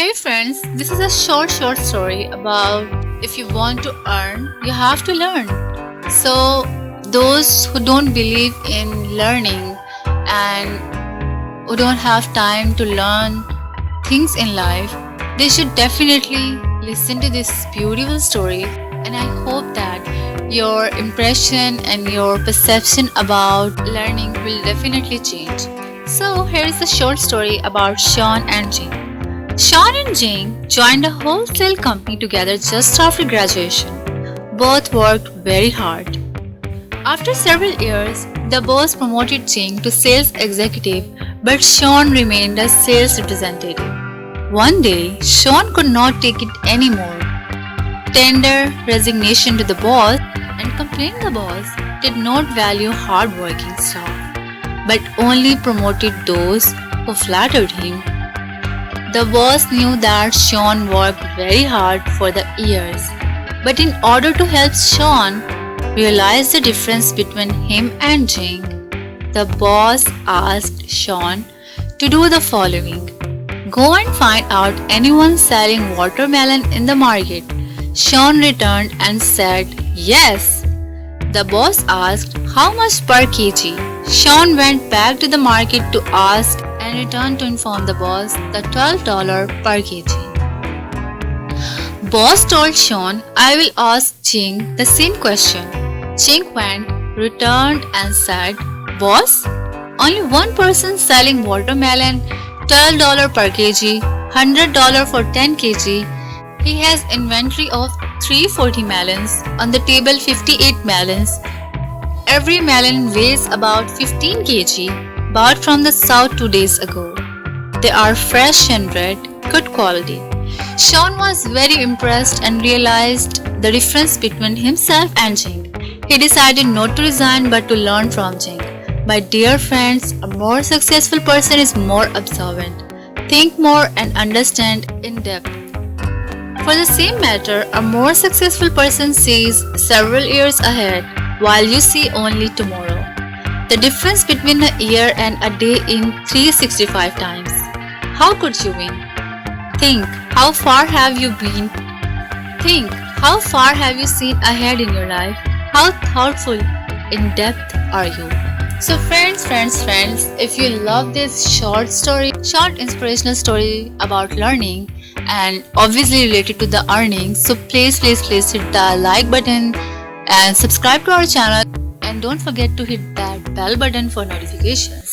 Hey friends, this is a short story about if you want to earn, you have to learn. So, those who don't believe in learning and who don't have time to learn things in life, they should definitely listen to this beautiful story. And I hope that your impression and your perception about learning will definitely change. So, here is a short story about Sean and Jane. Sean and Jane joined a wholesale company together just after graduation. Both worked very hard. After several years, the boss promoted Jane to sales executive, but Sean remained as sales representative. One day, Sean could not take it anymore. Tender resignation to the boss and complained the boss did not value hard-working staff, but only promoted those who flattered him. The boss knew that Sean worked very hard for the years, but in order to help Sean realize the difference between him and Jing, the boss asked Sean to do the following. Go and find out anyone selling watermelon in the market. Sean returned and said, Yes. The boss asked, How much per kg? Sean went back to the market to ask and returned to inform the boss the $12 per kg. Boss told Sean, I will ask Jing the same question. Jing went, returned and said, Boss, only one person selling watermelon, $12 per kg, $100 for 10 kg. He has inventory of 340 melons, on the table 58 melons. Every melon weighs about 15 kg, bought from the south 2 days ago. They are fresh and red, good quality. Sean was very impressed and realized the difference between himself and Jing. He decided not to resign but to learn from Jing. My dear friends, a more successful person is more observant, think more and understand in depth. For the same matter, a more successful person sees several years ahead while you see only tomorrow. The difference between a year and a day in 365 times. How could you win? Think, how far have you been? Think, how far have you seen ahead in your life? How thoughtful, in depth are you? So friends, if you love this short inspirational story about learning and obviously related to the earning, so please hit the like button and subscribe to our channel, and don't forget to hit that bell button for notifications.